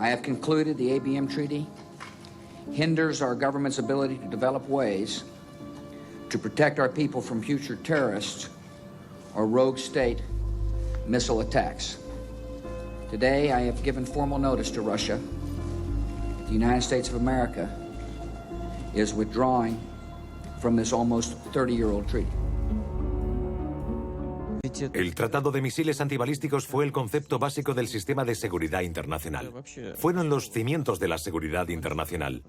I have concluded the ABM Treaty hinders our government's ability to develop ways to protect our people from future terrorists or rogue state missile attacks. Today, I have given formal notice to Russia. The United States of America is withdrawing from this almost 30-year-old treaty. El Tratado de Misiles Antibalísticos fue el concepto básico del sistema de seguridad internacional. Fueron los cimientos de la seguridad internacional.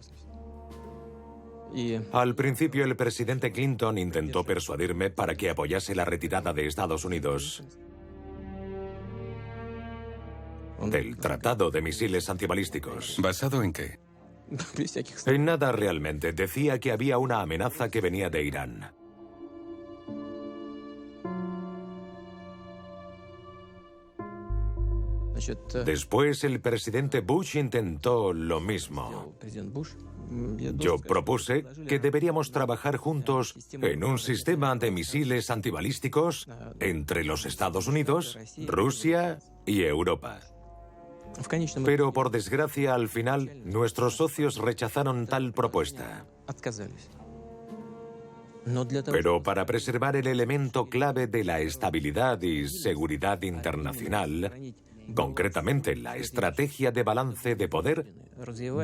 Al principio, el presidente Clinton intentó persuadirme para que apoyase la retirada de Estados Unidos del Tratado de Misiles Antibalísticos. ¿Basado en qué? En nada realmente. Decía que había una amenaza que venía de Irán. Después, el presidente Bush intentó lo mismo. Yo propuse que deberíamos trabajar juntos en un sistema de misiles antibalísticos entre los Estados Unidos, Rusia y Europa. Pero, por desgracia, al final, nuestros socios rechazaron tal propuesta. Pero para preservar el elemento clave de la estabilidad y seguridad internacional, concretamente la estrategia de balance de poder,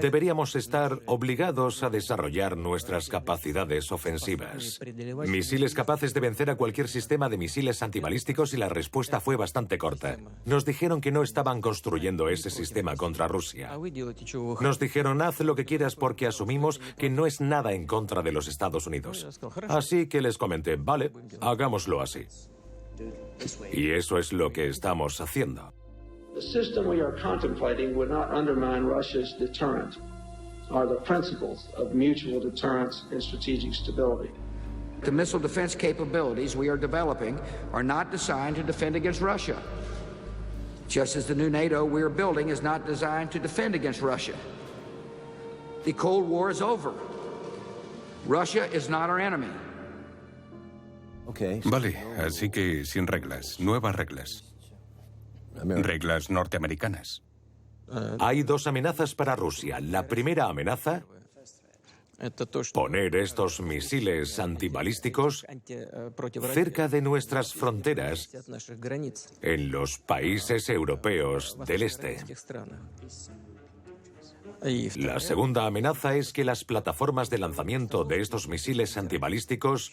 deberíamos estar obligados a desarrollar nuestras capacidades ofensivas. Misiles capaces de vencer a cualquier sistema de misiles antibalísticos, y la respuesta fue bastante corta. Nos dijeron que no estaban construyendo ese sistema contra Rusia. Nos dijeron, haz lo que quieras porque asumimos que no es nada en contra de los Estados Unidos. Así que les comenté, vale, hagámoslo así. Y eso es lo que estamos haciendo. The system we are contemplating would not undermine Russia's deterrent or the principles of mutual deterrence and strategic stability. The missile defense capabilities we are developing are not designed to defend against Russia, just as the new NATO we are building is not designed to defend against Russia. The Cold War is over. Russia is not our enemy. Vale, así que sin reglas, nuevas reglas. Reglas norteamericanas. Hay dos amenazas para Rusia. La primera amenaza, poner estos misiles antibalísticos cerca de nuestras fronteras en los países europeos del este. La segunda amenaza es que las plataformas de lanzamiento de estos misiles antibalísticos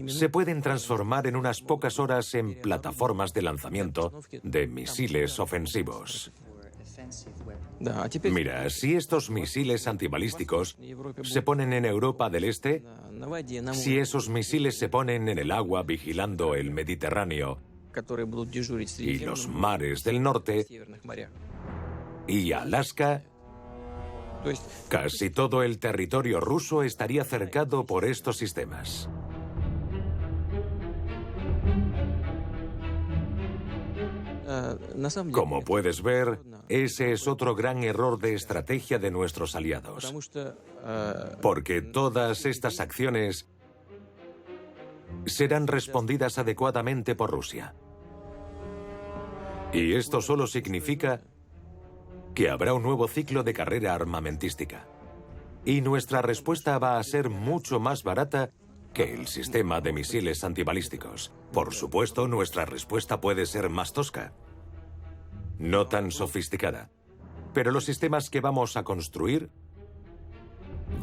se pueden transformar en unas pocas horas en plataformas de lanzamiento de misiles ofensivos. Mira, si estos misiles antibalísticos se ponen en Europa del Este, si esos misiles se ponen en el agua vigilando el Mediterráneo y los mares del norte y Alaska, casi todo el territorio ruso estaría cercado por estos sistemas. Como puedes ver, ese es otro gran error de estrategia de nuestros aliados. Porque todas estas acciones serán respondidas adecuadamente por Rusia. Y esto solo significa que habrá un nuevo ciclo de carrera armamentística. Y nuestra respuesta va a ser mucho más barata que el sistema de misiles antibalísticos. Por supuesto, nuestra respuesta puede ser más tosca, no tan sofisticada. Pero los sistemas que vamos a construir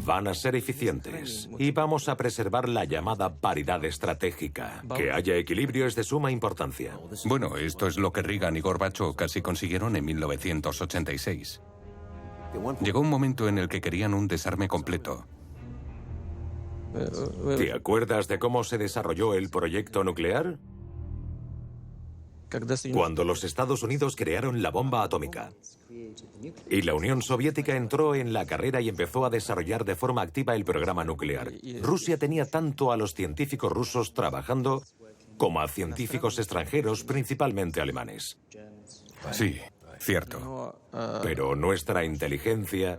van a ser eficientes y vamos a preservar la llamada paridad estratégica. Que haya equilibrio es de suma importancia. Bueno, esto es lo que Reagan y Gorbachov casi consiguieron en 1986. Llegó un momento en el que querían un desarme completo. ¿Te acuerdas de cómo se desarrolló el proyecto nuclear? Cuando los Estados Unidos crearon la bomba atómica y la Unión Soviética entró en la carrera y empezó a desarrollar de forma activa el programa nuclear. Rusia tenía tanto a los científicos rusos trabajando como a científicos extranjeros, principalmente alemanes. Sí, cierto. Pero nuestra inteligencia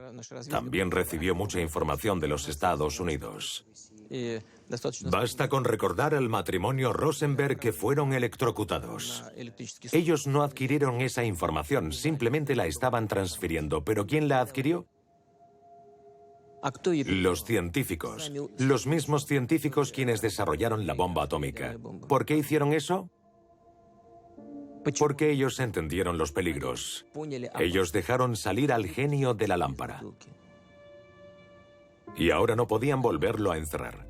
también recibió mucha información de los Estados Unidos. Basta con recordar al matrimonio Rosenberg que fueron electrocutados. Ellos no adquirieron esa información, simplemente la estaban transfiriendo. ¿Pero quién la adquirió? Los científicos. Los mismos científicos quienes desarrollaron la bomba atómica. ¿Por qué hicieron eso? Porque ellos entendieron los peligros. Ellos dejaron salir al genio de la lámpara. Y ahora no podían volverlo a encerrar.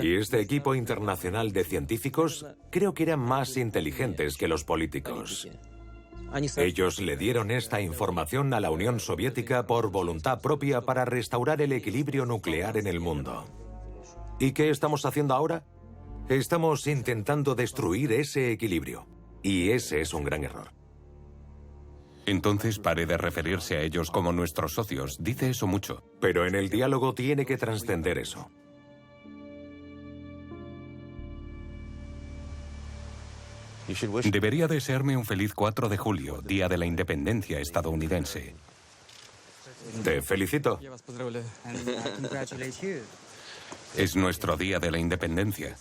Y este equipo internacional de científicos creo que eran más inteligentes que los políticos. Ellos le dieron esta información a la Unión Soviética por voluntad propia para restaurar el equilibrio nuclear en el mundo. ¿Y qué estamos haciendo ahora? Estamos intentando destruir ese equilibrio. Y ese es un gran error. Entonces pare de referirse a ellos como nuestros socios. Dice eso mucho. Pero en el diálogo tiene que trascender eso. Debería desearme un feliz 4 de julio, Día de la Independencia estadounidense. Te felicito. Es nuestro Día de la Independencia.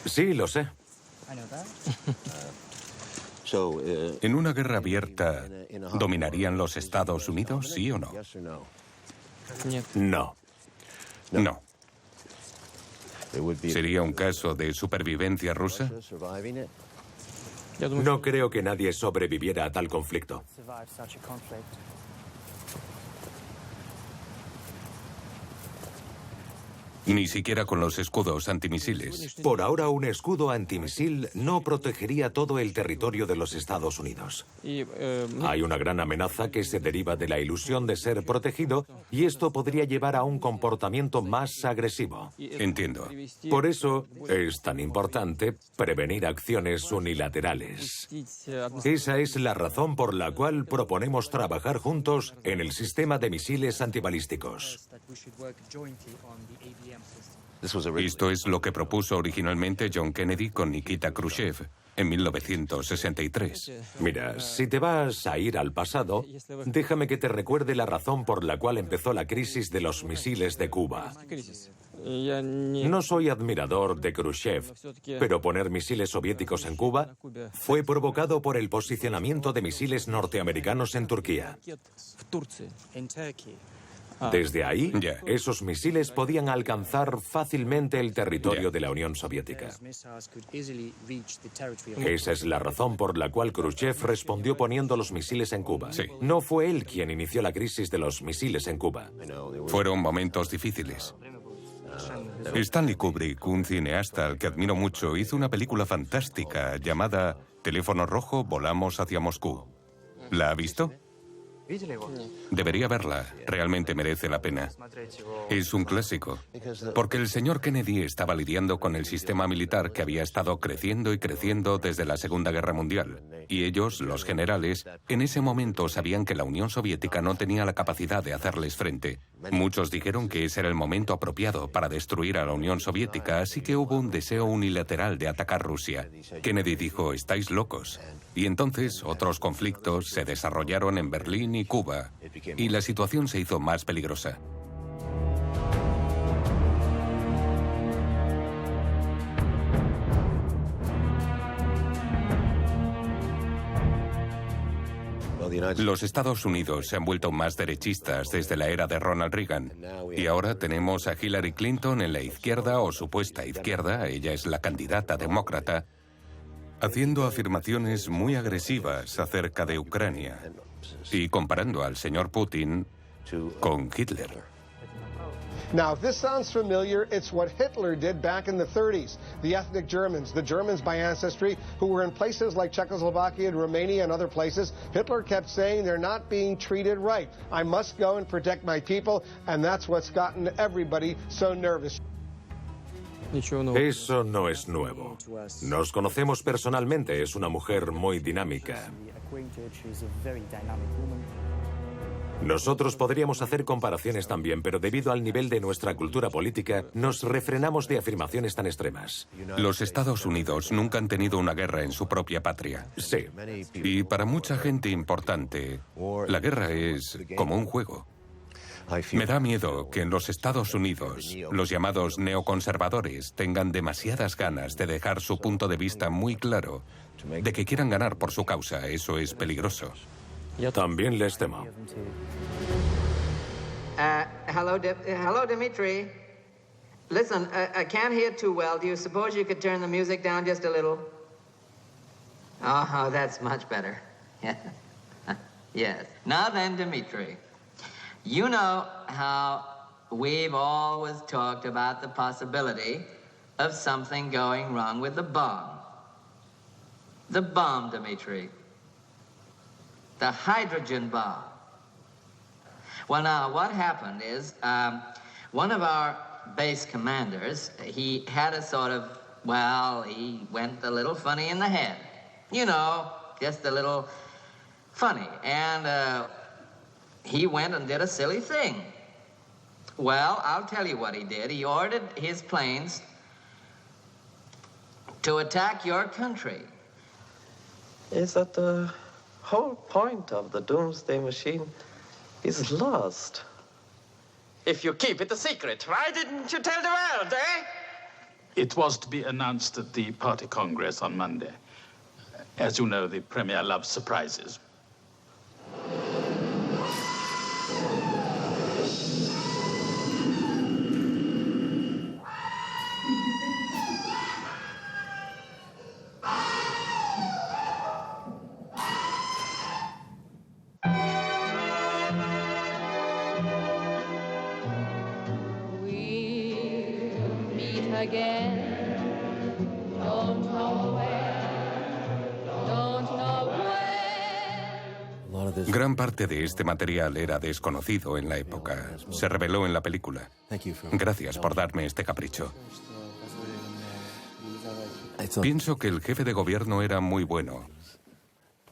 Sí, lo sé. ¿En una guerra abierta dominarían los Estados Unidos, sí o no? No. No. ¿Sería un caso de supervivencia rusa? No creo que nadie sobreviviera a tal conflicto. Ni siquiera con los escudos antimisiles. Por ahora, un escudo antimisil no protegería todo el territorio de los Estados Unidos. Hay una gran amenaza que se deriva de la ilusión de ser protegido y esto podría llevar a un comportamiento más agresivo. Entiendo. Por eso es tan importante prevenir acciones unilaterales. Esa es la razón por la cual proponemos trabajar juntos en el sistema de misiles antibalísticos. Esto es lo que propuso originalmente John Kennedy con Nikita Khrushchev en 1963. Mira, si te vas a ir al pasado, déjame que te recuerde la razón por la cual empezó la crisis de los misiles de Cuba. No soy admirador de Khrushchev, pero poner misiles soviéticos en Cuba fue provocado por el posicionamiento de misiles norteamericanos en Turquía. Desde ahí, esos misiles podían alcanzar fácilmente el territorio de la Unión Soviética. Esa es la razón por la cual Khrushchev respondió poniendo los misiles en Cuba. Sí. No fue él quien inició la crisis de los misiles en Cuba. Fueron momentos difíciles. Stanley Kubrick, un cineasta al que admiro mucho, hizo una película fantástica llamada Teléfono Rojo, volamos hacia Moscú. ¿La ha visto? Debería verla, realmente merece la pena. Es un clásico, porque el señor Kennedy estaba lidiando con el sistema militar que había estado creciendo y creciendo desde la Segunda Guerra Mundial. Y ellos, los generales, en ese momento sabían que la Unión Soviética no tenía la capacidad de hacerles frente. Muchos dijeron que ese era el momento apropiado para destruir a la Unión Soviética, así que hubo un deseo unilateral de atacar Rusia. Kennedy dijo, estáis locos. Y entonces otros conflictos se desarrollaron en Berlín y Cuba, y la situación se hizo más peligrosa. Los Estados Unidos se han vuelto más derechistas desde la era de Ronald Reagan. Y ahora tenemos a Hillary Clinton en la izquierda o supuesta izquierda, ella es la candidata demócrata, haciendo afirmaciones muy agresivas acerca de Ucrania y comparando al señor Putin con Hitler. Now, if this sounds familiar, it's what Hitler did back in the 30s. The ethnic Germans, the Germans by ancestry, who were in places like Czechoslovakia and Romania and other places, Hitler kept saying they're not being treated right. I must go and protect my people, and that's what's gotten everybody so nervous. Eso no es nuevo. Nos conocemos personalmente, es una mujer muy dinámica. Nosotros podríamos hacer comparaciones también, pero debido al nivel de nuestra cultura política, nos refrenamos de afirmaciones tan extremas. Los Estados Unidos nunca han tenido una guerra en su propia patria. Sí. Y para mucha gente importante, la guerra es como un juego. Me da miedo que en los Estados Unidos los llamados neoconservadores tengan demasiadas ganas de dejar su punto de vista muy claro, de que quieran ganar por su causa. Eso es peligroso. También les temo. Hello, Dimitri. Listen, I can't hear too well. Do you suppose you could turn the music down just a little? Oh, that's much better. Yes. Now then, Dimitri, you know how we've always talked about the possibility of something going wrong with the bomb. The bomb, Dimitri. The hydrogen bomb. Well, now, what happened is one of our base commanders, he had a sort of, well, he went a little funny in the head. You know, just a little funny. And he went and did a silly thing. Well, I'll tell you what he did. He ordered his planes to attack your country. Is that the whole point of the doomsday machine is lost? If you keep it a secret, why didn't you tell the world, eh? It was to be announced at the party congress on Monday. As you know, the Premier loves surprises. Gran parte de este material era desconocido en la época. Se reveló en la película. Gracias por darme este capricho. Pienso que el jefe de gobierno era muy bueno.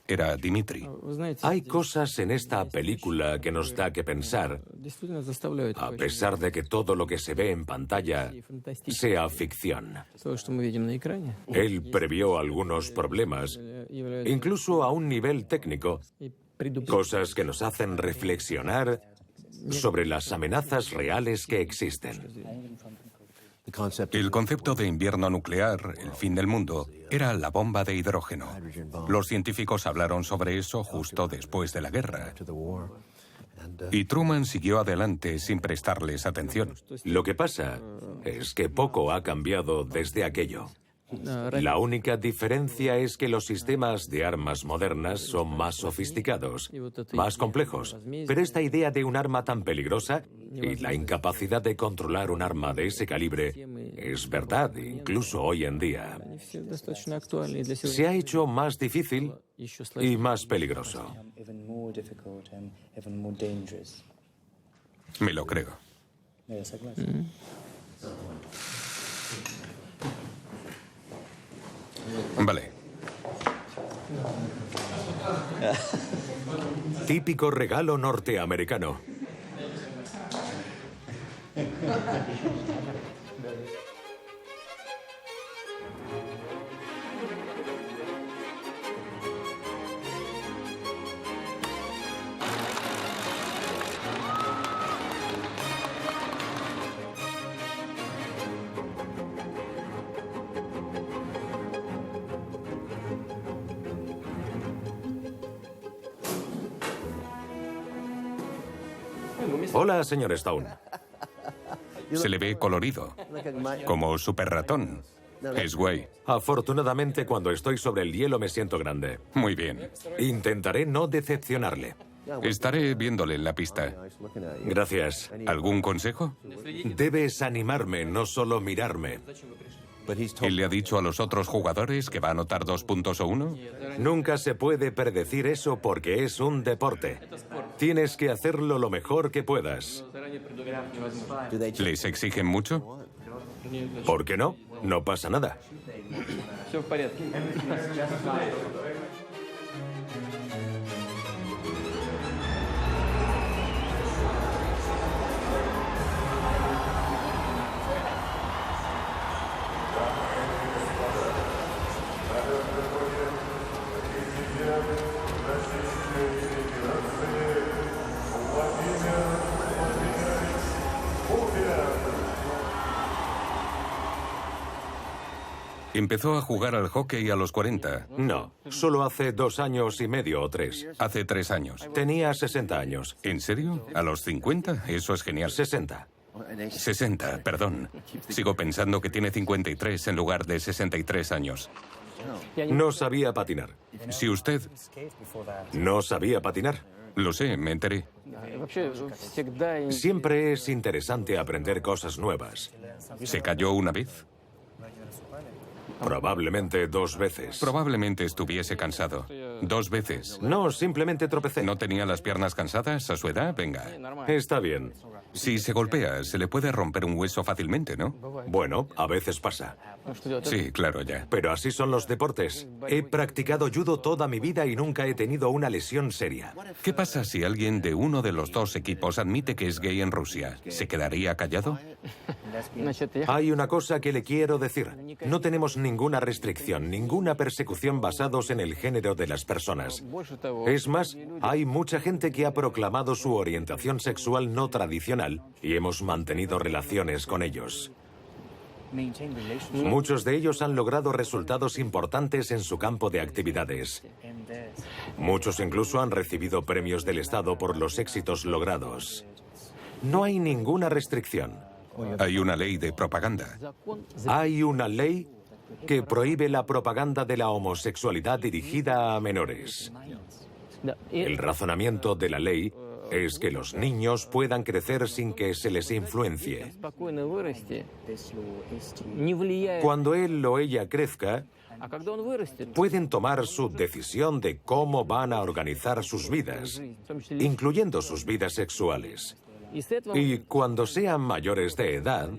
Era Dimitri. Hay cosas en esta película que nos da que pensar, a pesar de que todo lo que se ve en pantalla sea ficción. Él previó algunos problemas, incluso a un nivel técnico, cosas que nos hacen reflexionar sobre las amenazas reales que existen. El concepto de invierno nuclear, el fin del mundo, era la bomba de hidrógeno. Los científicos hablaron sobre eso justo después de la guerra. Y Truman siguió adelante sin prestarles atención. Lo que pasa es que poco ha cambiado desde aquello. La única diferencia es que los sistemas de armas modernas son más sofisticados, más complejos. Pero esta idea de un arma tan peligrosa y la incapacidad de controlar un arma de ese calibre es verdad, incluso hoy en día. Se ha hecho más difícil y más peligroso. Me lo creo. Vale. Típico regalo norteamericano. Hola, señor Stone. Se le ve colorido, como super ratón. Es guay. Afortunadamente, cuando estoy sobre el hielo me siento grande. Muy bien. Intentaré no decepcionarle. Estaré viéndole en la pista. Gracias. ¿Algún consejo? Debes animarme, no solo mirarme. ¿Él le ha dicho a los otros jugadores que va a anotar 2 puntos o 1? Nunca se puede predecir eso porque es un deporte. Tienes que hacerlo lo mejor que puedas. ¿Les exigen mucho? ¿Por qué no? No pasa nada. Empezó a jugar al hockey a los 40. No, solo hace 2 años y medio o 3. Hace 3 años. Tenía 60 años. ¿En serio? ¿A los 50? Eso es genial. 60. 60, perdón. Sigo pensando que tiene 53 en lugar de 63 años. No sabía patinar. Si usted... No sabía patinar. Lo sé, me enteré. Siempre es interesante aprender cosas nuevas. ¿Se cayó una vez? Probablemente 2 veces. Probablemente estuviese cansado. 2 veces. No, simplemente tropecé. ¿No tenía las piernas cansadas a su edad? Venga. Está bien. Si se golpea, se le puede romper un hueso fácilmente, ¿no? Bueno, a veces pasa. Sí, claro, ya. Pero así son los deportes. He practicado judo toda mi vida y nunca he tenido una lesión seria. ¿Qué pasa si alguien de uno de los 2 equipos admite que es gay en Rusia? ¿Se quedaría callado? Hay una cosa que le quiero decir. No tenemos ninguna restricción, ninguna persecución basados en el género de las personas. Es más, hay mucha gente que ha proclamado su orientación sexual no tradicional y hemos mantenido relaciones con ellos. Muchos de ellos han logrado resultados importantes en su campo de actividades. Muchos incluso han recibido premios del Estado por los éxitos logrados. No hay ninguna restricción. Hay una ley de propaganda. Hay una ley que prohíbe la propaganda de la homosexualidad dirigida a menores. El razonamiento de la ley es que los niños puedan crecer sin que se les influencie. Cuando él o ella crezca, pueden tomar su decisión de cómo van a organizar sus vidas, incluyendo sus vidas sexuales. Y cuando sean mayores de edad,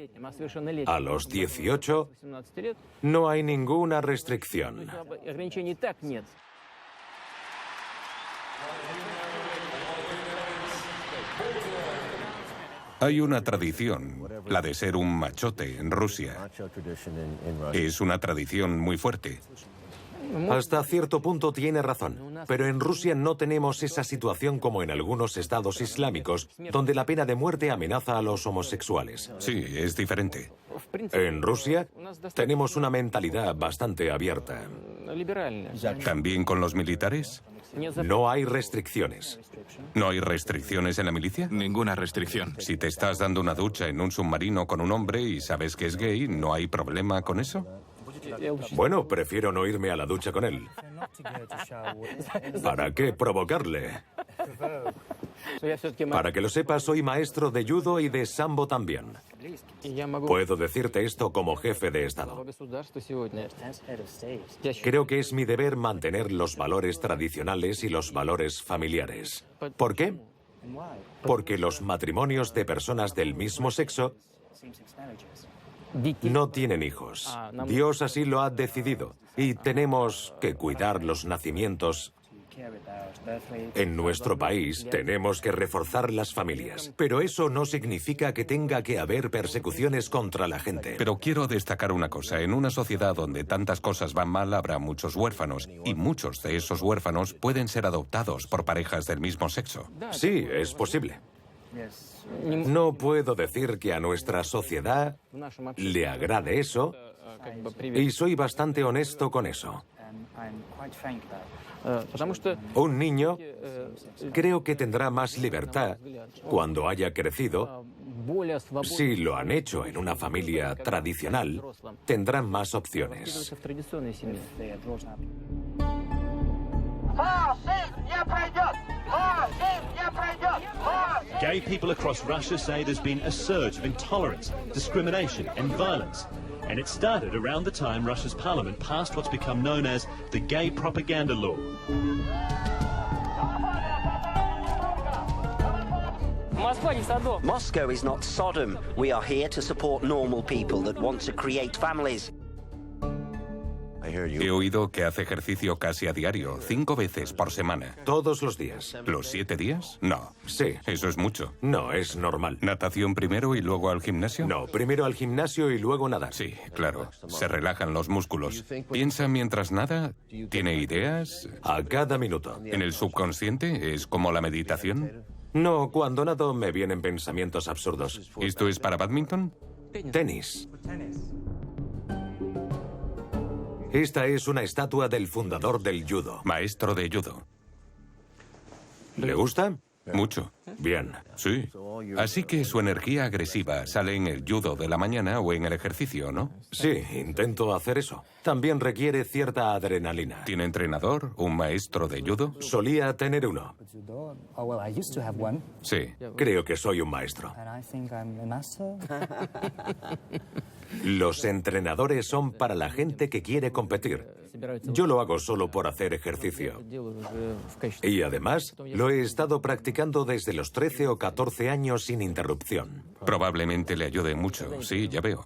a los 18, no hay ninguna restricción. Hay una tradición, la de ser un machote en Rusia. Es una tradición muy fuerte. Hasta cierto punto tiene razón, pero en Rusia no tenemos esa situación como en algunos estados islámicos, donde la pena de muerte amenaza a los homosexuales. Sí, es diferente. En Rusia tenemos una mentalidad bastante abierta. ¿También con los militares? No hay restricciones. ¿No hay restricciones en la milicia? Ninguna restricción. Si te estás dando una ducha en un submarino con un hombre y sabes que es gay, ¿no hay problema con eso? Bueno, prefiero no irme a la ducha con él. ¿Para qué provocarle? Para que lo sepas, soy maestro de judo y de sambo también. Puedo decirte esto como jefe de Estado. Creo que es mi deber mantener los valores tradicionales y los valores familiares. ¿Por qué? Porque los matrimonios de personas del mismo sexo no tienen hijos. Dios así lo ha decidido y tenemos que cuidar los nacimientos. En nuestro país tenemos que reforzar las familias, pero eso no significa que tenga que haber persecuciones contra la gente. Pero quiero destacar una cosa. En una sociedad donde tantas cosas van mal habrá muchos huérfanos y muchos de esos huérfanos pueden ser adoptados por parejas del mismo sexo. Sí, es posible. No puedo decir que a nuestra sociedad le agrade eso y soy bastante honesto con eso. Un niño creo que tendrá más libertad cuando haya crecido. Si lo han hecho en una familia tradicional, tendrán más opciones. Gay people across Russia say there's been a surge of intolerance, discrimination and violence. And it started around the time Russia's parliament passed what's become known as the Gay Propaganda Law. Moscow is not Sodom. We are here to support normal people that want to create families. He oído que hace ejercicio casi a diario, 5 veces por semana. Todos los días. ¿Los 7 días? No. Sí. Eso es mucho. No, es normal. ¿Natación primero y luego al gimnasio? No, primero al gimnasio y luego nadar. Sí, claro. Se relajan los músculos. ¿Piensa mientras nada? ¿Tiene ideas? A cada minuto. ¿En el subconsciente? ¿Es como la meditación? No, cuando nado me vienen pensamientos absurdos. ¿Esto es para bádminton? Tenis. Esta es una estatua del fundador del judo. Maestro de judo. ¿Le gusta? Mucho. Bien. Sí. Así que su energía agresiva sale en el judo de la mañana o en el ejercicio, ¿no? Sí, intento hacer eso. También requiere cierta adrenalina. ¿Tiene entrenador? ¿Un maestro de judo? Solía tener uno. Sí. Creo que soy un maestro. Los entrenadores son para la gente que quiere competir. Yo lo hago solo por hacer ejercicio. Y además, lo he estado practicando desde los 13 o 14 años sin interrupción. Probablemente le ayude mucho. Sí, ya veo.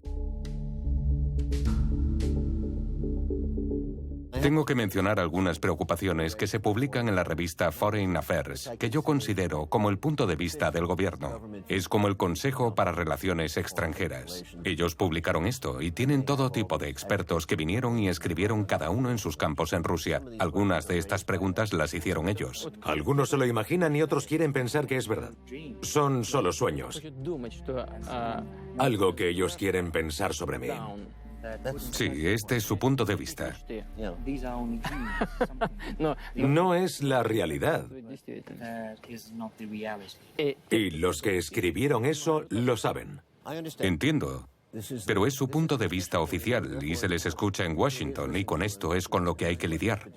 Tengo que mencionar algunas preocupaciones que se publican en la revista Foreign Affairs, que yo considero como el punto de vista del gobierno. Es como el Consejo para Relaciones Extranjeras. Ellos publicaron esto y tienen todo tipo de expertos que vinieron y escribieron cada uno en sus campos en Rusia. Algunas de estas preguntas las hicieron ellos. Algunos se lo imaginan y otros quieren pensar que es verdad. Son solo sueños. Algo que ellos quieren pensar sobre mí. Sí, este es su punto de vista. No es la realidad. Y los que escribieron eso lo saben. Entiendo. Pero es su punto de vista oficial y se les escucha en Washington y con esto es con lo que hay que lidiar.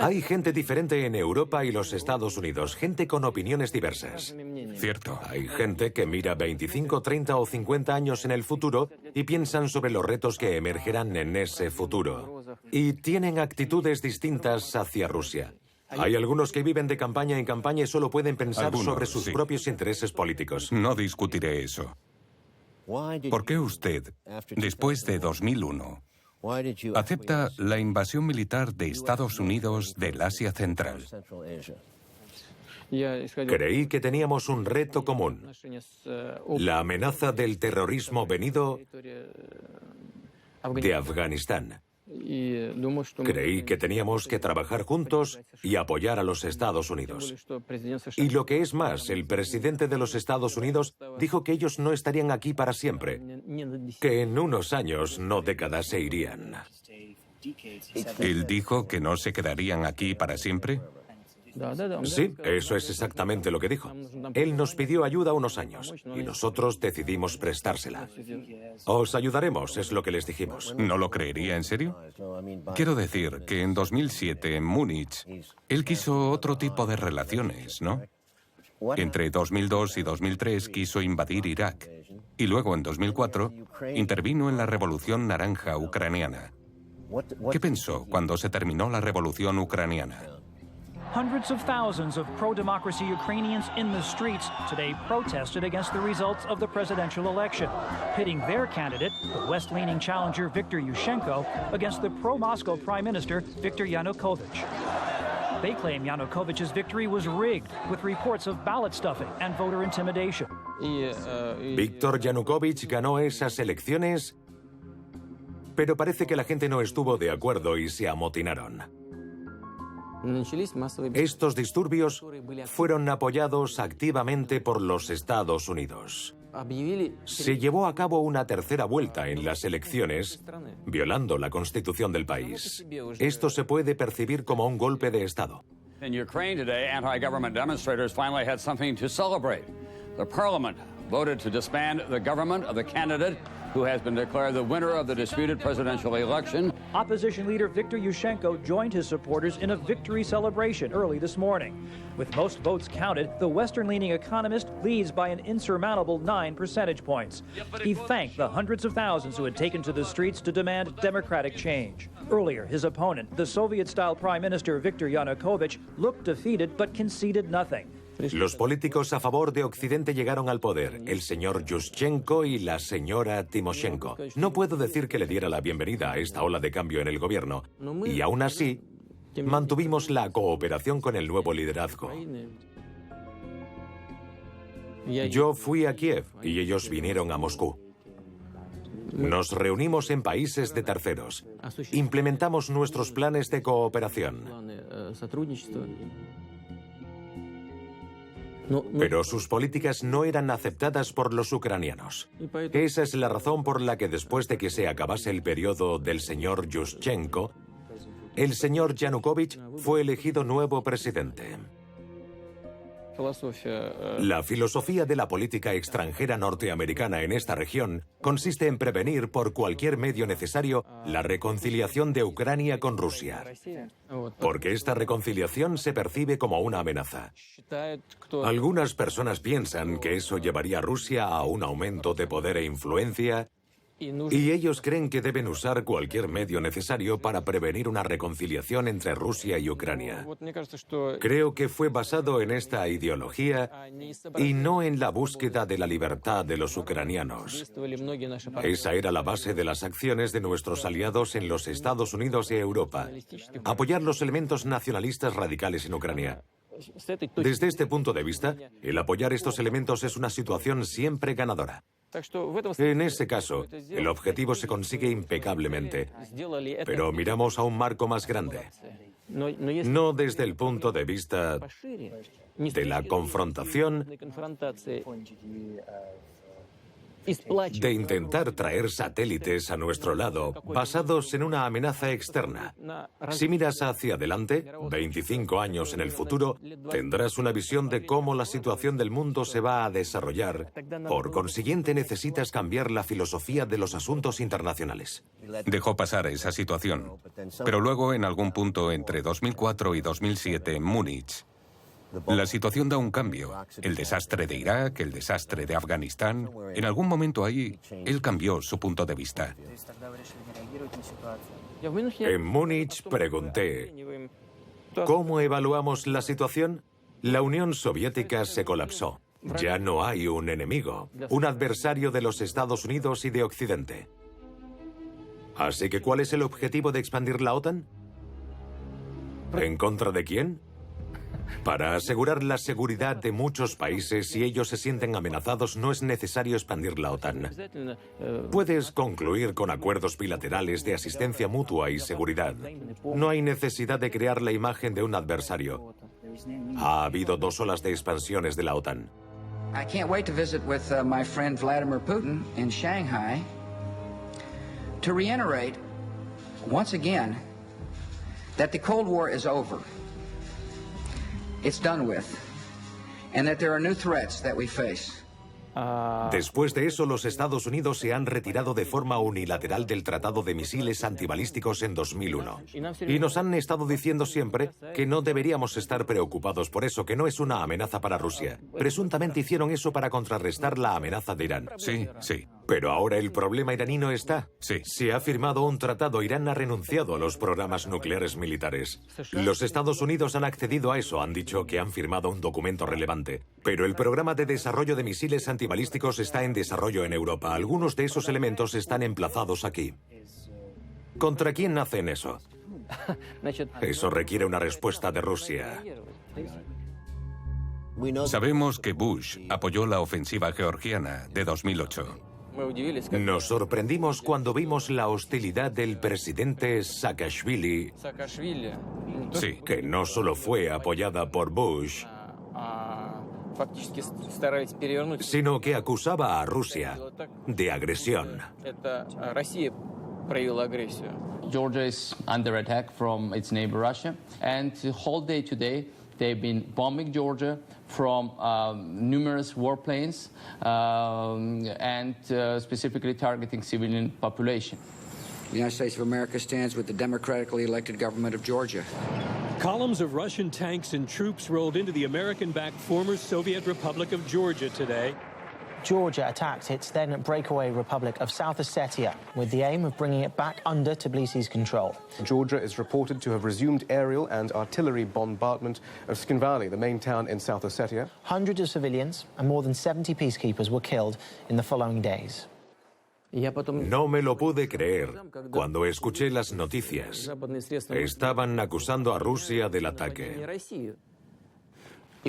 Hay gente diferente en Europa y los Estados Unidos, gente con opiniones diversas. Cierto. Hay gente que mira 25, 30 o 50 años en el futuro y piensan sobre los retos que emergerán en ese futuro. Y tienen actitudes distintas hacia Rusia. Hay algunos que viven de campaña en campaña y solo pueden pensar sobre sus propios intereses políticos. No discutiré eso. ¿Por qué usted, después de 2001, acepta la invasión militar de Estados Unidos del Asia Central? Creí que teníamos un reto común. La amenaza del terrorismo venido de Afganistán. Creí que teníamos que trabajar juntos y apoyar a los Estados Unidos. Y lo que es más, el presidente de los Estados Unidos dijo que ellos no estarían aquí para siempre, que en unos años, no décadas, se irían. ¿Él dijo que no se quedarían aquí para siempre? Sí, eso es exactamente lo que dijo. Él nos pidió ayuda unos años y nosotros decidimos prestársela. Os ayudaremos, es lo que les dijimos. ¿No lo creería en serio? Quiero decir que en 2007, en Múnich, él quiso otro tipo de relaciones, ¿no? Entre 2002 y 2003 quiso invadir Irak y luego en 2004 intervino en la Revolución Naranja ucraniana. ¿Qué pensó cuando se terminó la Revolución ucraniana? Hundreds of thousands of pro-democracy Ukrainians in the streets today protested against the results of the presidential election, pitting their candidate, the West-leaning challenger Viktor Yushchenko, against the pro-Moscow Prime Minister Viktor Yanukovych. They claim Yanukovych's victory was rigged, with reports of ballot stuffing and voter intimidation. Viktor Yanukovych ganó esas elecciones, pero parece que la gente no estuvo de acuerdo y se amotinaron. Estos disturbios fueron apoyados activamente por los Estados Unidos. Se llevó a cabo una tercera vuelta en las elecciones, violando la constitución del país. Esto se puede percibir como un golpe de Estado. In Ukraine today, anti-government demonstrators finally had something to celebrate. The parliament voted to disband the government of the candidate who has been declared the winner of the disputed presidential election. Opposition leader Viktor Yushchenko joined his supporters in a victory celebration early this morning. With most votes counted, the Western-leaning economist leads by an insurmountable 9 percentage points. He thanked the hundreds of thousands who had taken to the streets to demand democratic change. Earlier, his opponent, the Soviet-style Prime Minister Viktor Yanukovych, looked defeated but conceded nothing. Los políticos a favor de Occidente llegaron al poder, el señor Yushchenko y la señora Timoshenko. No puedo decir que le diera la bienvenida a esta ola de cambio en el gobierno, y aún así, mantuvimos la cooperación con el nuevo liderazgo. Yo fui a Kiev y ellos vinieron a Moscú. Nos reunimos en países de terceros. Implementamos nuestros planes de cooperación. Pero sus políticas no eran aceptadas por los ucranianos. Esa es la razón por la que después de que se acabase el periodo del señor Yushchenko, el señor Yanukovych fue elegido nuevo presidente. La filosofía de la política extranjera norteamericana en esta región consiste en prevenir por cualquier medio necesario la reconciliación de Ucrania con Rusia, porque esta reconciliación se percibe como una amenaza. Algunas personas piensan que eso llevaría a Rusia a un aumento de poder e influencia, y ellos creen que deben usar cualquier medio necesario para prevenir una reconciliación entre Rusia y Ucrania. Creo que fue basado en esta ideología y no en la búsqueda de la libertad de los ucranianos. Esa era la base de las acciones de nuestros aliados en los Estados Unidos y Europa: apoyar los elementos nacionalistas radicales en Ucrania. Desde este punto de vista, el apoyar estos elementos es una situación siempre ganadora. En ese caso, el objetivo se consigue impecablemente, pero miramos a un marco más grande, no desde el punto de vista de la confrontación, de intentar traer satélites a nuestro lado basados en una amenaza externa. Si miras hacia adelante, 25 años en el futuro, tendrás una visión de cómo la situación del mundo se va a desarrollar. Por consiguiente, necesitas cambiar la filosofía de los asuntos internacionales. Dejó pasar esa situación, pero luego, en algún punto entre 2004 y 2007, en Múnich, la situación da un cambio. El desastre de Irak, el desastre de Afganistán. En algún momento ahí, él cambió su punto de vista. En Múnich pregunté, ¿cómo evaluamos la situación? La Unión Soviética se colapsó. Ya no hay un enemigo, un adversario de los Estados Unidos y de Occidente. Así que, ¿cuál es el objetivo de expandir la OTAN? ¿En contra de quién? Para asegurar la seguridad de muchos países, si ellos se sienten amenazados, no es necesario expandir la OTAN. Puedes concluir con acuerdos bilaterales de asistencia mutua y seguridad. No hay necesidad de crear la imagen de un adversario. Ha habido 2 olas de expansiones de la OTAN. I can't wait to visit with my friend Vladimir Putin in Shanghai to reiterate once again that the Cold War is over. It's done with, and that there are new threats that we face. Después de eso, los Estados Unidos se han retirado de forma unilateral del Tratado de Misiles Antibalísticos en 2001. Y nos han estado diciendo siempre que no deberíamos estar preocupados por eso, que no es una amenaza para Rusia. Presuntamente hicieron eso para contrarrestar la amenaza de Irán. Sí, sí. Pero ahora el problema iraní no está. Sí. Se ha firmado un tratado. Irán ha renunciado a los programas nucleares militares. Los Estados Unidos han accedido a eso. Han dicho que han firmado un documento relevante. Pero el programa de desarrollo de misiles antibalísticos está en desarrollo en Europa. Algunos de esos elementos están emplazados aquí. ¿Contra quién hacen eso? Eso requiere una respuesta de Rusia. Sabemos que Bush apoyó la ofensiva georgiana de 2008. Nos sorprendimos cuando vimos la hostilidad del presidente Saakashvili, Sí. que no solo fue apoyada por Bush, sino que acusaba a Rusia de agresión. Georgia is under attack from its neighbor Russia, and the whole day today they've been bombing Georgia from numerous warplanes and specifically targeting civilian population. The United States of America stands with the democratically elected government of Georgia. Columns of Russian tanks and troops rolled into the American-backed former Soviet Republic of Georgia today. Georgia attacked its then breakaway republic of South Ossetia with the aim of bringing it back under Tbilisi's control. Georgia is reported to have resumed aerial and artillery bombardment of Skinvali, the main town in South Ossetia. Hundreds of civilians and more than 70 peacekeepers were killed in the following days. No me lo pude creer cuando escuché las noticias. Estaban acusando a Rusia del ataque.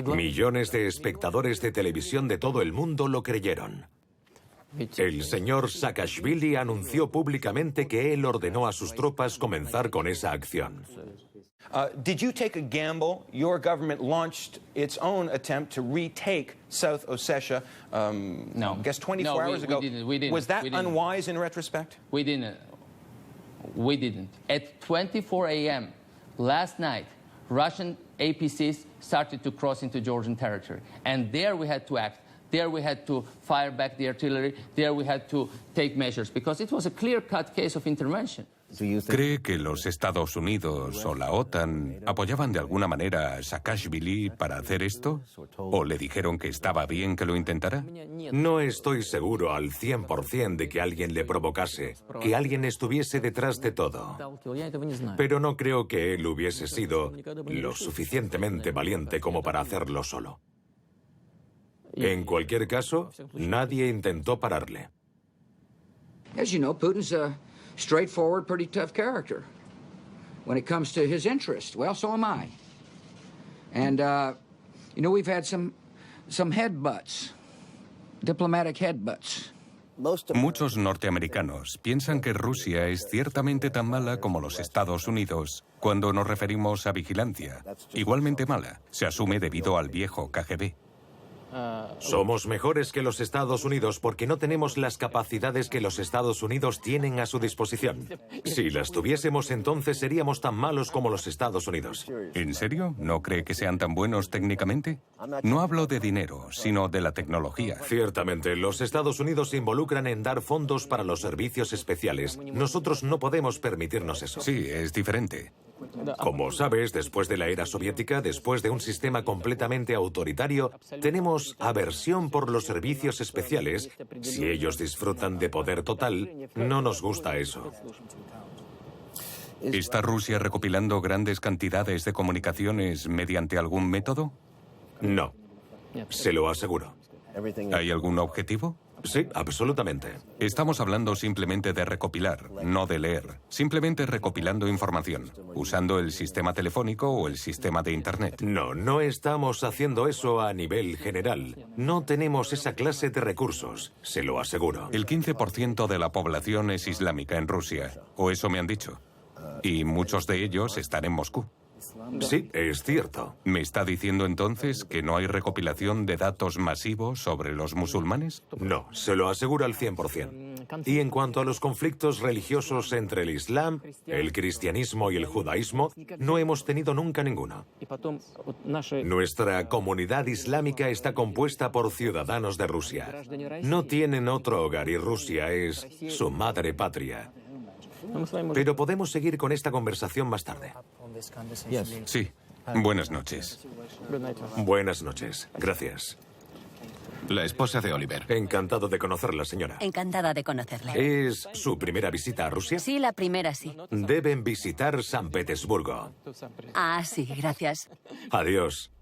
Millones de espectadores de televisión de todo el mundo lo creyeron. El señor Saakashvili anunció públicamente que él ordenó a sus tropas comenzar con esa acción. Did you take a gamble? Your government launched its own attempt to retake South Ossetia, no. I guess 24 hours ago. We didn't. Was that unwise in retrospect? We didn't. We didn't. At 24 a.m. last night, Russian APCs started to cross into Georgian territory. And there we had to act. There we had to fire back the artillery. There we had to take measures because it was a clear-cut case of intervention. ¿Cree que los Estados Unidos o la OTAN apoyaban de alguna manera a Saakashvili para hacer esto? ¿O le dijeron que estaba bien que lo intentara? No estoy seguro al 100% de que alguien le provocase, que alguien estuviese detrás de todo. Pero no creo que él hubiese sido lo suficientemente valiente como para hacerlo solo. En cualquier caso, nadie intentó pararle. As you know, Putin's a straightforward, pretty tough character. When it comes to his interest, well, so am I. And, you know, we've had some headbutts, diplomatic headbutts. Muchos norteamericanos piensan que Rusia es ciertamente tan mala como los Estados Unidos cuando nos referimos a vigilancia. Igualmente mala, se asume debido al viejo KGB. Somos mejores que los Estados Unidos porque no tenemos las capacidades que los Estados Unidos tienen a su disposición. Si las tuviésemos, entonces seríamos tan malos como los Estados Unidos. ¿En serio? ¿No cree que sean tan buenos técnicamente? No hablo de dinero, sino de la tecnología. Ciertamente, los Estados Unidos se involucran en dar fondos para los servicios especiales. Nosotros no podemos permitirnos eso. Sí, es diferente. Como sabes, después de la era soviética, después de un sistema completamente autoritario, tenemos aversión por los servicios especiales. Si ellos disfrutan de poder total, no nos gusta eso. ¿Está Rusia recopilando grandes cantidades de comunicaciones mediante algún método? No, se lo aseguro. ¿Hay algún objetivo? Sí, absolutamente. Estamos hablando simplemente de recopilar, no de leer. Simplemente recopilando información, usando el sistema telefónico o el sistema de Internet. No, no estamos haciendo eso a nivel general. No tenemos esa clase de recursos, se lo aseguro. El 15% de la población es islámica en Rusia, o eso me han dicho. Y muchos de ellos están en Moscú. Sí, es cierto. ¿Me está diciendo entonces que no hay recopilación de datos masivos sobre los musulmanes? No, se lo aseguro al 100%. Y en cuanto a los conflictos religiosos entre el Islam, el cristianismo y el judaísmo, no hemos tenido nunca ninguno. Nuestra comunidad islámica está compuesta por ciudadanos de Rusia. No tienen otro hogar y Rusia es su madre patria. Pero podemos seguir con esta conversación más tarde. Sí. Buenas noches. Buenas noches. Gracias. La esposa de Oliver. Encantado de conocerla, señora. Encantada de conocerle. ¿Es su primera visita a Rusia? Sí, la primera sí. Deben visitar San Petersburgo. Ah, sí, gracias. Adiós.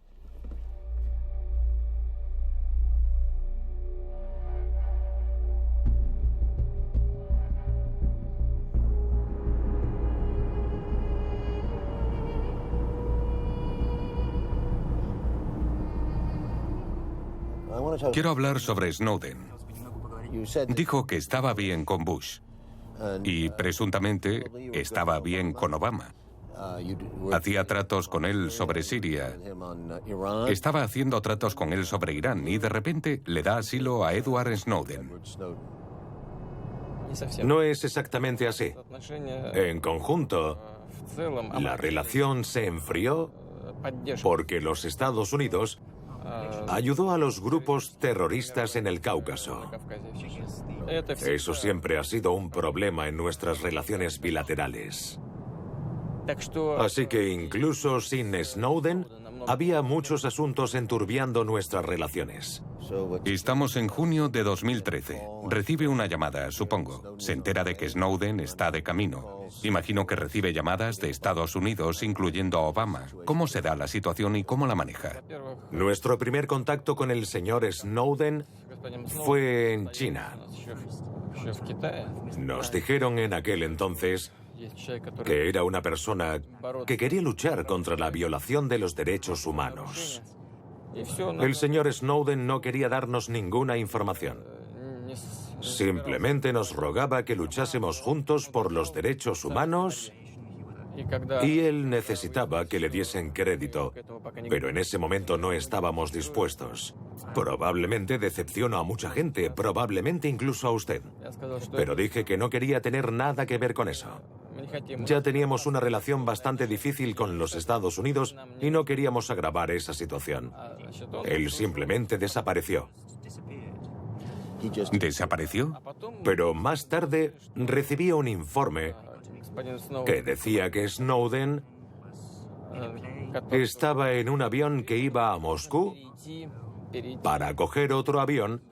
Quiero hablar sobre Snowden. Dijo que estaba bien con Bush y presuntamente estaba bien con Obama. Hacía tratos con él sobre Siria. Estaba haciendo tratos con él sobre Irán y de repente le da asilo a Edward Snowden. No es exactamente así. En conjunto, la relación se enfrió porque los Estados Unidos ayudó a los grupos terroristas en el Cáucaso. Eso siempre ha sido un problema en nuestras relaciones bilaterales. Así que incluso sin Snowden, había muchos asuntos enturbiando nuestras relaciones. Estamos en junio de 2013. Recibe una llamada, supongo. Se entera de que Snowden está de camino. Imagino que recibe llamadas de Estados Unidos, incluyendo a Obama. ¿Cómo se da la situación y cómo la maneja? Nuestro primer contacto con el señor Snowden fue en China. Nos dijeron en aquel entonces que era una persona que quería luchar contra la violación de los derechos humanos. El señor Snowden no quería darnos ninguna información. Simplemente nos rogaba que luchásemos juntos por los derechos humanos Y él necesitaba que le diesen crédito, pero en ese momento no estábamos dispuestos. Probablemente decepcionó a mucha gente, probablemente incluso a usted. Pero dije que no quería tener nada que ver con eso. Ya teníamos una relación bastante difícil con los Estados Unidos y no queríamos agravar esa situación. Él simplemente desapareció. ¿Desapareció? Pero más tarde recibí un informe que decía que Snowden estaba en un avión que iba a Moscú para coger otro avión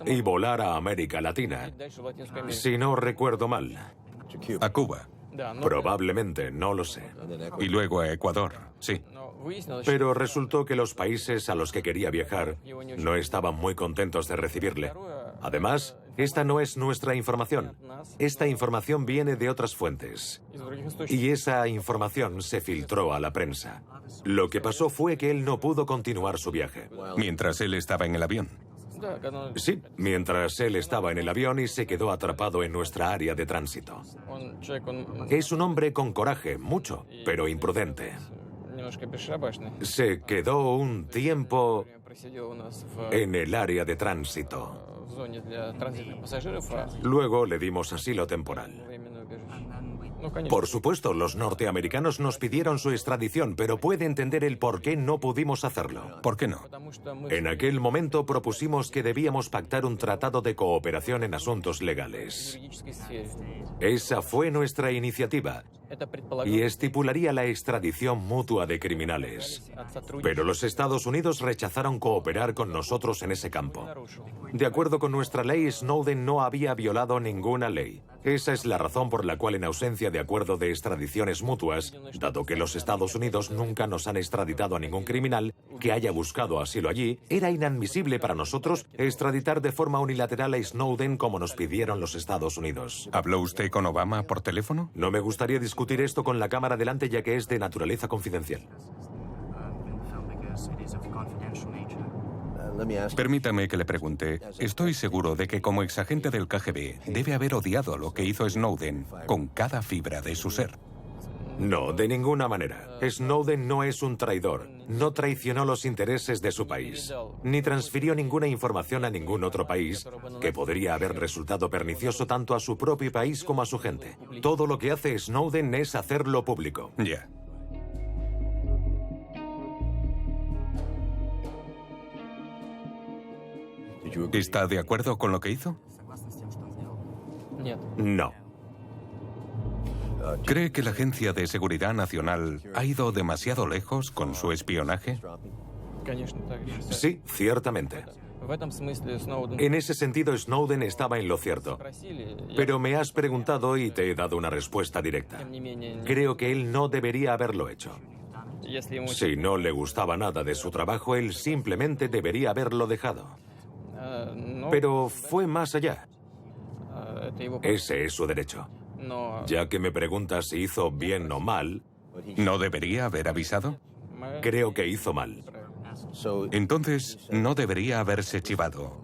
y volar a América Latina, si no recuerdo mal. A Cuba. Probablemente, no lo sé. Y luego a Ecuador, sí. Pero resultó que los países a los que quería viajar no estaban muy contentos de recibirle. Además, esta no es nuestra información. Esta información viene de otras fuentes. Y esa información se filtró a la prensa. Lo que pasó fue que él no pudo continuar su viaje. Mientras él estaba en el avión. Sí, mientras él estaba en el avión y se quedó atrapado en nuestra área de tránsito. Es un hombre con coraje, mucho, pero imprudente. Se quedó un tiempo en el área de tránsito. Luego le dimos asilo temporal. Por supuesto, los norteamericanos nos pidieron su extradición, pero puede entender el por qué no pudimos hacerlo. ¿Por qué no? En aquel momento propusimos que debíamos pactar un tratado de cooperación en asuntos legales. Esa fue nuestra iniciativa y estipularía la extradición mutua de criminales. Pero los Estados Unidos rechazaron cooperar con nosotros en ese campo. De acuerdo con nuestra ley, Snowden no había violado ninguna ley. Esa es la razón por la cual, en ausencia de acuerdo de extradiciones mutuas, dado que los Estados Unidos nunca nos han extraditado a ningún criminal que haya buscado asilo allí, era inadmisible para nosotros extraditar de forma unilateral a Snowden como nos pidieron los Estados Unidos. ¿Habló usted con Obama por teléfono? No me gustaría discutir esto con la cámara delante, ya que es de naturaleza confidencial. Permítame que le pregunte. Estoy seguro de que como exagente del KGB debe haber odiado lo que hizo Snowden con cada fibra de su ser. No, de ninguna manera. Snowden no es un traidor. No traicionó los intereses de su país, ni transfirió ninguna información a ningún otro país que podría haber resultado pernicioso tanto a su propio país como a su gente. Todo lo que hace Snowden es hacerlo público. Ya. ¿Está de acuerdo con lo que hizo? No. ¿Cree que la Agencia de Seguridad Nacional ha ido demasiado lejos con su espionaje? Sí, ciertamente. En ese sentido, Snowden estaba en lo cierto. Pero me has preguntado y te he dado una respuesta directa. Creo que él no debería haberlo hecho. Si no le gustaba nada de su trabajo, él simplemente debería haberlo dejado. Pero fue más allá. Ese es su derecho. Ya que me preguntas si hizo bien o mal... ¿No debería haber avisado? Creo que hizo mal. Entonces, no debería haberse chivado.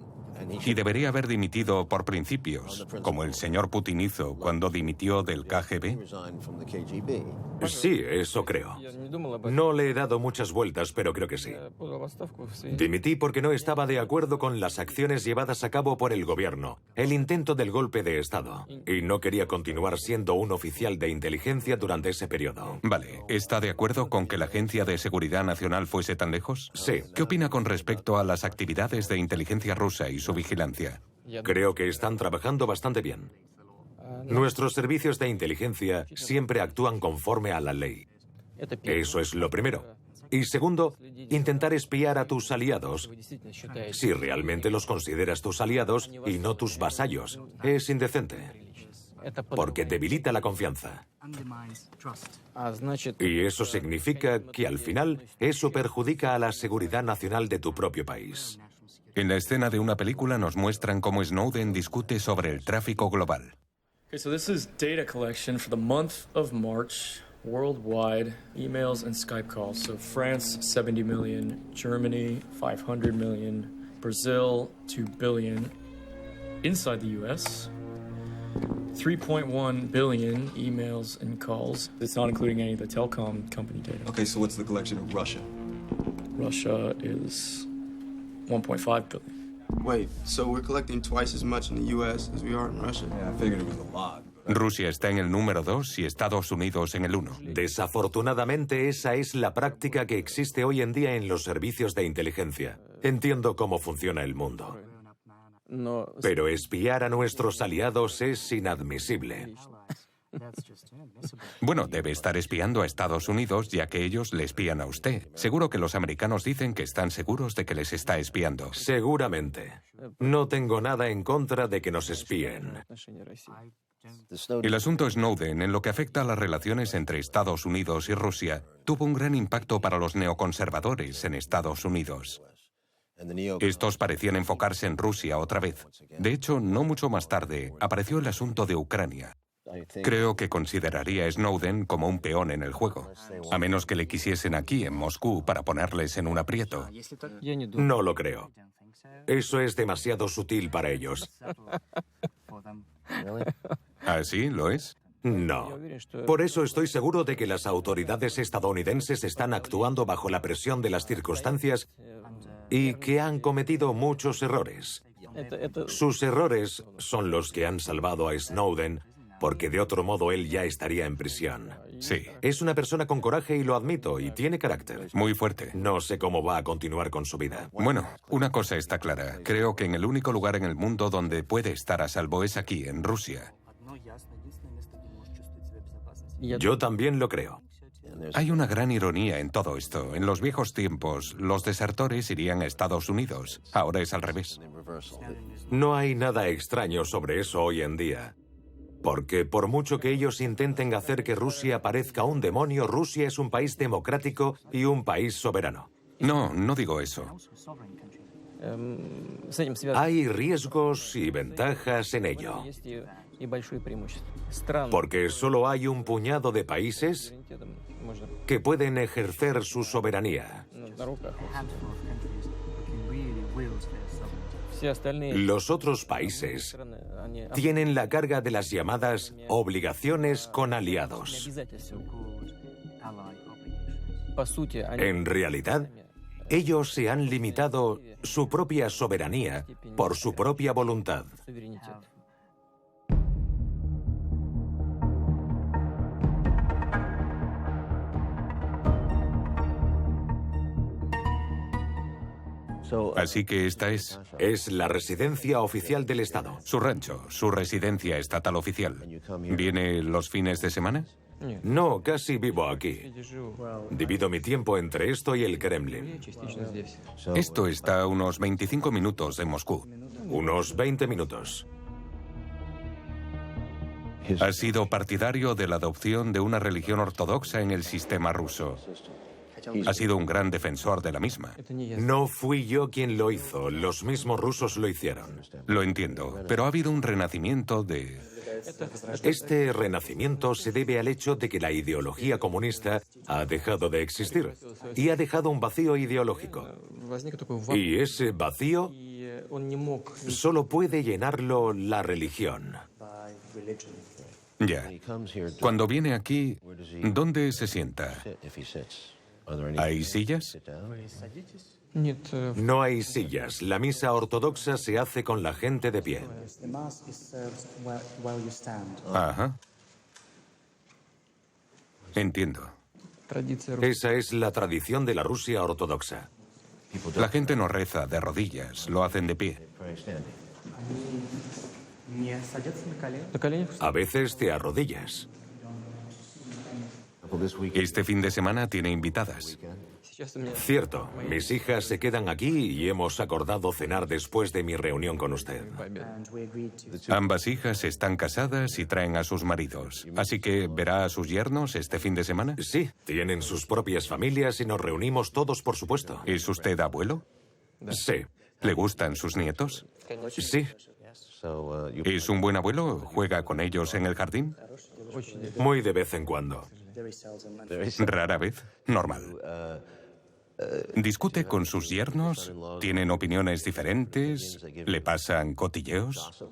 Y debería haber dimitido por principios, como el señor Putin hizo cuando dimitió del KGB. Sí, eso creo. No le he dado muchas vueltas, pero creo que sí. Dimití porque no estaba de acuerdo con las acciones llevadas a cabo por el gobierno, el intento del golpe de Estado, y no quería continuar siendo un oficial de inteligencia durante ese periodo. Vale, ¿está de acuerdo con que la Agencia de Seguridad Nacional fuese tan lejos? Sí. ¿Qué opina con respecto a las actividades de inteligencia rusa y su vigilancia? Creo que están trabajando bastante bien. Nuestros servicios de inteligencia siempre actúan conforme a la ley. Eso es lo primero. Y segundo, intentar espiar a tus aliados, si realmente los consideras tus aliados y no tus vasallos. Es indecente, porque debilita la confianza. Y eso significa que al final eso perjudica a la seguridad nacional de tu propio país. En la escena de una película nos muestran cómo Snowden discute sobre el tráfico global. Okay, so this is data collection for the month of March, worldwide, emails and Skype calls. So France, 70 million, Germany, 500 million, Brazil, 2 billion. Inside the US, 3.1 billion emails and calls. It's not including any of the telecom company data. Okay, so what's the collection of Russia? Russia is 1.5 billion. Wait, so we're collecting twice as much in the U.S. as we are in Russia? Yeah, I figured it was a lot. Rusia está en el número 2 y Estados Unidos en el 1. Desafortunadamente, esa es la práctica que existe hoy en día en los servicios de inteligencia. Entiendo cómo funciona el mundo. Pero espiar a nuestros aliados es inadmisible. Bueno, debe estar espiando a Estados Unidos, ya que ellos le espían a usted. Seguro que los americanos dicen que están seguros de que les está espiando. Seguramente. No tengo nada en contra de que nos espíen. El asunto Snowden, en lo que afecta a las relaciones entre Estados Unidos y Rusia, tuvo un gran impacto para los neoconservadores en Estados Unidos. Estos parecían enfocarse en Rusia otra vez. De hecho, no mucho más tarde, apareció el asunto de Ucrania. Creo que consideraría a Snowden como un peón en el juego, a menos que le quisiesen aquí, en Moscú, para ponerles en un aprieto. No lo creo. Eso es demasiado sutil para ellos. ¿Ah, sí? ¿Lo es? No. Por eso estoy seguro de que las autoridades estadounidenses están actuando bajo la presión de las circunstancias y que han cometido muchos errores. Sus errores son los que han salvado a Snowden, porque de otro modo él ya estaría en prisión. Sí. Es una persona con coraje y lo admito, y tiene carácter. Muy fuerte. No sé cómo va a continuar con su vida. Bueno, una cosa está clara. Creo que en el único lugar en el mundo donde puede estar a salvo es aquí, en Rusia. Yo también lo creo. Hay una gran ironía en todo esto. En los viejos tiempos, los desertores irían a Estados Unidos. Ahora es al revés. No hay nada extraño sobre eso hoy en día. Porque por mucho que ellos intenten hacer que Rusia parezca un demonio, Rusia es un país democrático y un país soberano. No, no digo eso. Hay riesgos y ventajas en ello. Porque solo hay un puñado de países que pueden ejercer su soberanía. Los otros países tienen la carga de las llamadas obligaciones con aliados. En realidad, ellos se han limitado su propia soberanía por su propia voluntad. Así que esta es la residencia oficial del Estado. Su rancho, su residencia estatal oficial. ¿Viene los fines de semana? No, casi vivo aquí. Divido mi tiempo entre esto y el Kremlin. Esto está a unos 25 minutos de Moscú. Unos 20 minutos. Ha sido partidario de la adopción de una religión ortodoxa en el sistema ruso. Ha sido un gran defensor de la misma. No fui yo quien lo hizo, los mismos rusos lo hicieron. Lo entiendo, pero ha habido un renacimiento de... Este renacimiento se debe al hecho de que la ideología comunista ha dejado de existir y ha dejado un vacío ideológico. Y ese vacío solo puede llenarlo la religión. Ya. Cuando viene aquí, ¿dónde se sienta? ¿Hay sillas? No hay sillas. La misa ortodoxa se hace con la gente de pie. Ajá. Entiendo. Esa es la tradición de la Rusia ortodoxa. La gente no reza de rodillas, lo hacen de pie. A veces te arrodillas. Este fin de semana tiene invitadas. Cierto, mis hijas se quedan aquí y hemos acordado cenar después de mi reunión con usted. Ambas hijas están casadas y traen a sus maridos. Así que, ¿verá a sus yernos este fin de semana? Sí, tienen sus propias familias y nos reunimos todos, por supuesto. ¿Es usted abuelo? Sí. ¿Le gustan sus nietos? Sí. ¿Es un buen abuelo? ¿Juega con ellos en el jardín? Muy de vez en cuando. Rara vez. Normal. ¿Discute con sus yernos? ¿Tienen opiniones diferentes? ¿Le pasan cotilleos?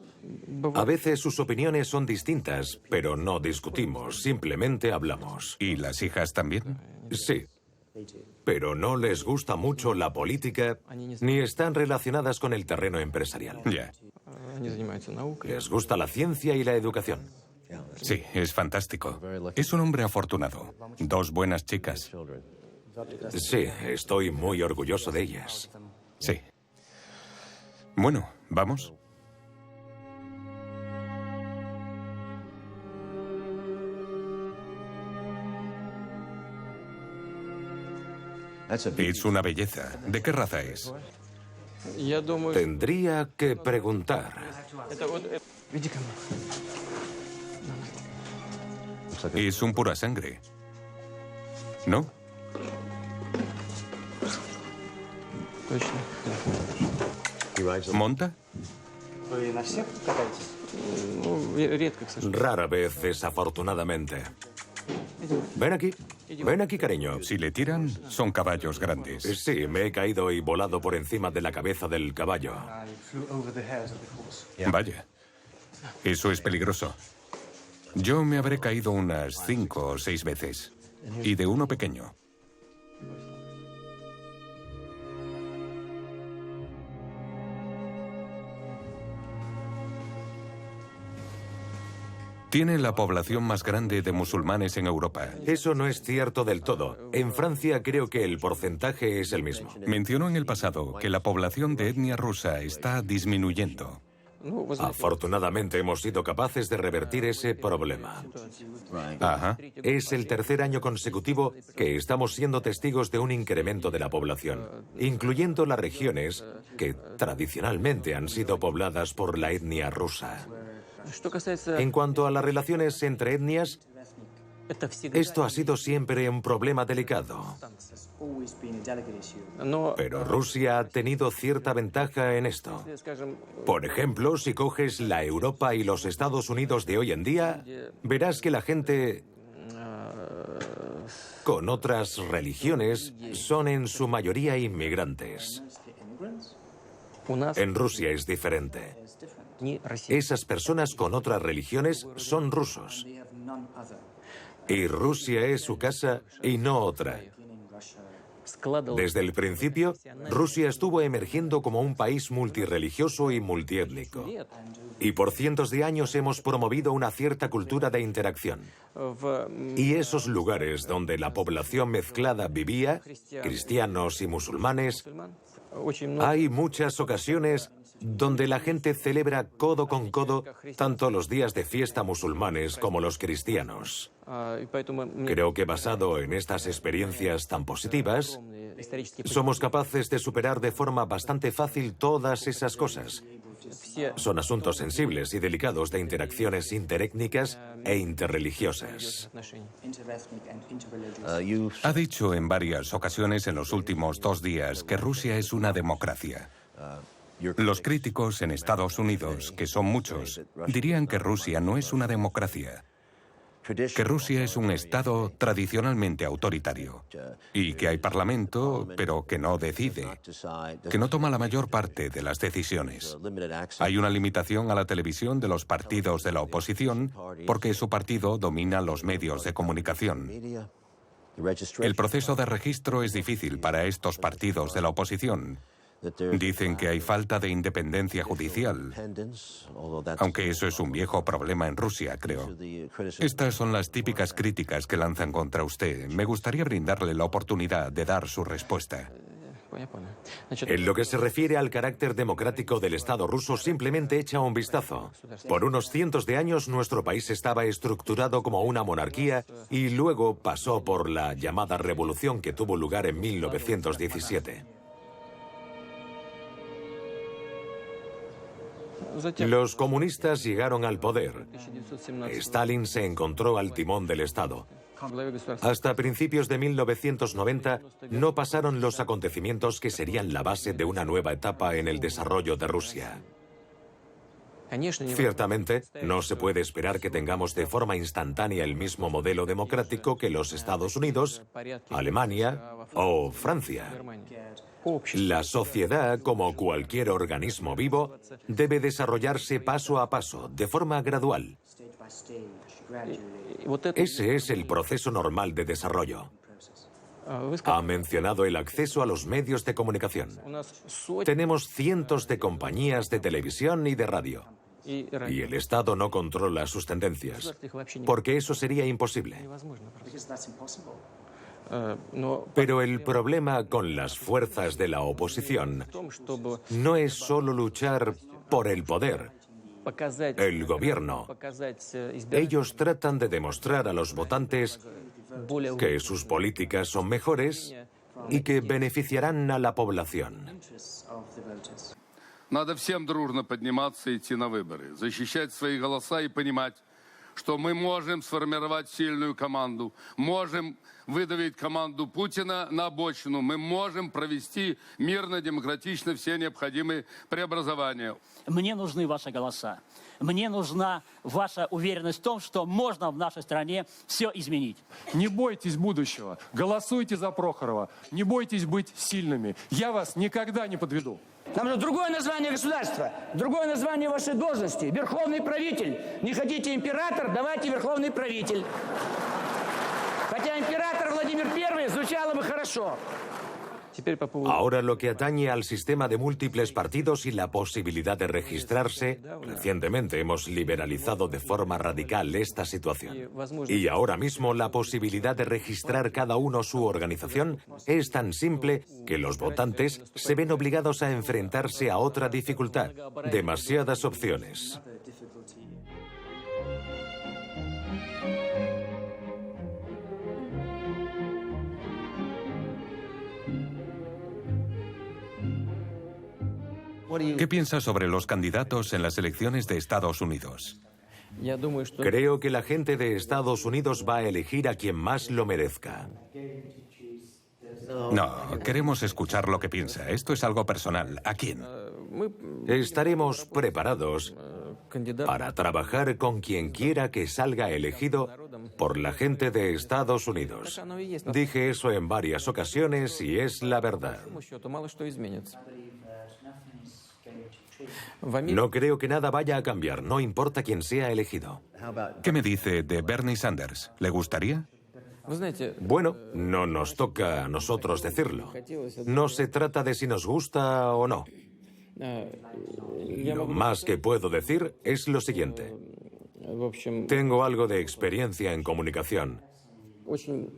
A veces sus opiniones son distintas, pero no discutimos, simplemente hablamos. ¿Y las hijas también? Sí. Pero no les gusta mucho la política ni están relacionadas con el terreno empresarial. Ya. Les gusta la ciencia y la educación. Sí, es fantástico. Es un hombre afortunado. 2 buenas chicas. Sí, estoy muy orgulloso de ellas. Sí. Bueno, ¿vamos? Es una belleza. ¿De qué raza es? Tendría que preguntar. Es un pura sangre. ¿No? ¿Monta? Rara vez, desafortunadamente. Ven aquí, cariño. Si le tiran, son caballos grandes. Sí, me he caído y volado por encima de la cabeza del caballo. Vaya, eso es peligroso. Yo me habré caído unas 5 o 6 veces. Y de uno pequeño. Tiene la población más grande de musulmanes en Europa. Eso no es cierto del todo. En Francia creo que el porcentaje es el mismo. Mencionó en el pasado que la población de etnia rusa está disminuyendo. Afortunadamente hemos sido capaces de revertir ese problema. Ajá. Es el tercer año consecutivo que estamos siendo testigos de un incremento de la población, incluyendo las regiones que tradicionalmente han sido pobladas por la etnia rusa. En cuanto a las relaciones entre etnias, esto ha sido siempre un problema delicado. Pero Rusia ha tenido cierta ventaja en esto. Por ejemplo, si coges la Europa y los Estados Unidos de hoy en día, verás que la gente con otras religiones son en su mayoría inmigrantes. En Rusia es diferente. Esas personas con otras religiones son rusos. Y Rusia es su casa y no otra. Desde el principio, Rusia estuvo emergiendo como un país multirreligioso y multiétnico. Y por cientos de años hemos promovido una cierta cultura de interacción. Y esos lugares donde la población mezclada vivía, cristianos y musulmanes, hay muchas ocasiones donde la gente celebra codo con codo tanto los días de fiesta musulmanes como los cristianos. Creo que basado en estas experiencias tan positivas, somos capaces de superar de forma bastante fácil todas esas cosas. Son asuntos sensibles y delicados de interacciones interétnicas e interreligiosas. Ha dicho en varias ocasiones en los últimos 2 días que Rusia es una democracia. Los críticos en Estados Unidos, que son muchos, dirían que Rusia no es una democracia, que Rusia es un Estado tradicionalmente autoritario y que hay parlamento, pero que no decide, que no toma la mayor parte de las decisiones. Hay una limitación a la televisión de los partidos de la oposición porque su partido domina los medios de comunicación. El proceso de registro es difícil para estos partidos de la oposición. Dicen que hay falta de independencia judicial, aunque eso es un viejo problema en Rusia, creo. Estas son las típicas críticas que lanzan contra usted. Me gustaría brindarle la oportunidad de dar su respuesta. En lo que se refiere al carácter democrático del Estado ruso, simplemente echa un vistazo. Por unos cientos de años nuestro país estaba estructurado como una monarquía y luego pasó por la llamada revolución que tuvo lugar en 1917. Los comunistas llegaron al poder. Stalin se encontró al timón del Estado. Hasta principios de 1990 no pasaron los acontecimientos que serían la base de una nueva etapa en el desarrollo de Rusia. Ciertamente, no se puede esperar que tengamos de forma instantánea el mismo modelo democrático que los Estados Unidos, Alemania o Francia. La sociedad, como cualquier organismo vivo, debe desarrollarse paso a paso, de forma gradual. Ese es el proceso normal de desarrollo. Ha mencionado el acceso a los medios de comunicación. Tenemos cientos de compañías de televisión y de radio. Y el Estado no controla sus tendencias, porque eso sería imposible. Pero el problema con las fuerzas de la oposición no es solo luchar por el poder, el gobierno. Ellos tratan de demostrar a los votantes que sus políticas son mejores y que beneficiarán a la población. Надо всем дружно подниматься и идти на выборы, защищать свои голоса и понимать, что мы можем сформировать сильную команду, можем выдавить команду Путина на обочину, мы можем провести мирно, демократично все необходимые преобразования. Мне нужны ваши голоса. Мне нужна ваша уверенность в том, что можно в нашей стране все изменить. Не бойтесь будущего. Голосуйте за Прохорова. Не бойтесь быть сильными. Я вас никогда не подведу. Нам же другое название государства, другое название вашей должности. Верховный правитель. Не хотите император, давайте верховный правитель. Хотя император Владимир I звучало бы хорошо. Ahora lo que atañe al sistema de múltiples partidos y la posibilidad de registrarse, recientemente hemos liberalizado de forma radical esta situación. Y ahora mismo la posibilidad de registrar cada uno su organización es tan simple que los votantes se ven obligados a enfrentarse a otra dificultad, demasiadas opciones. ¿Qué piensa sobre los candidatos en las elecciones de Estados Unidos? Creo que la gente de Estados Unidos va a elegir a quien más lo merezca. No, queremos escuchar lo que piensa. Esto es algo personal. ¿A quién? Estaremos preparados para trabajar con quien quiera que salga elegido por la gente de Estados Unidos. Dije eso en varias ocasiones y es la verdad. No creo que nada vaya a cambiar, no importa quién sea elegido. ¿Qué me dice de Bernie Sanders? ¿Le gustaría? Bueno, no nos toca a nosotros decirlo. No se trata de si nos gusta o no. Lo más que puedo decir es lo siguiente. Tengo algo de experiencia en comunicación.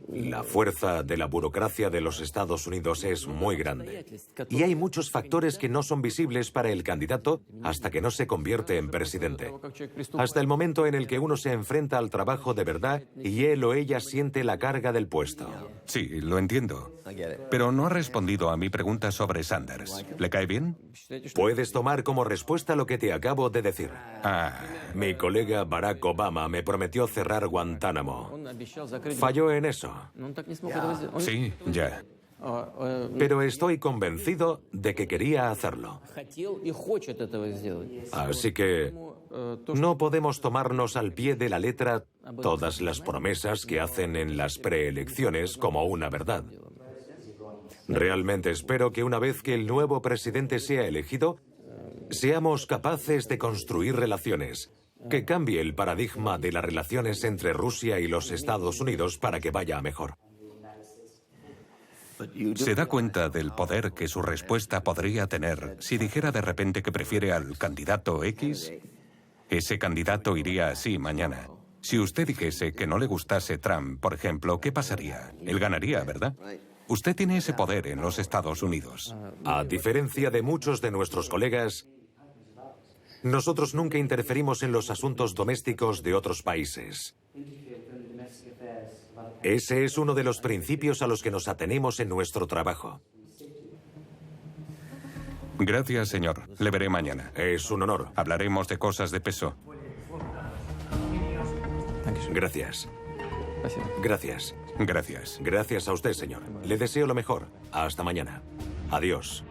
La fuerza de la burocracia de los Estados Unidos es muy grande. Y hay muchos factores que no son visibles para el candidato hasta que no se convierte en presidente. Hasta el momento en el que uno se enfrenta al trabajo de verdad y él o ella siente la carga del puesto. Sí, lo entiendo. Pero no ha respondido a mi pregunta sobre Sanders. ¿Le cae bien? Puedes tomar como respuesta lo que te acabo de decir. Mi colega Barack Obama me prometió cerrar Guantánamo. Falló en eso. Sí, ya. Pero estoy convencido de que quería hacerlo. Así que no podemos tomarnos al pie de la letra todas las promesas que hacen en las preelecciones como una verdad. Realmente espero que una vez que el nuevo presidente sea elegido, seamos capaces de construir relaciones, que cambie el paradigma de las relaciones entre Rusia y los Estados Unidos para que vaya a mejor. ¿Se da cuenta del poder que su respuesta podría tener si dijera de repente que prefiere al candidato X? Ese candidato iría así mañana. Si usted dijese que no le gustase Trump, por ejemplo, ¿qué pasaría? Él ganaría, ¿verdad? Usted tiene ese poder en los Estados Unidos. A diferencia de muchos de nuestros colegas, nosotros nunca interferimos en los asuntos domésticos de otros países. Ese es uno de los principios a los que nos atenemos en nuestro trabajo. Gracias, señor. Le veré mañana. Es un honor. Hablaremos de cosas de peso. Gracias. Gracias. Gracias. Gracias a usted, señor. Le deseo lo mejor. Hasta mañana. Adiós.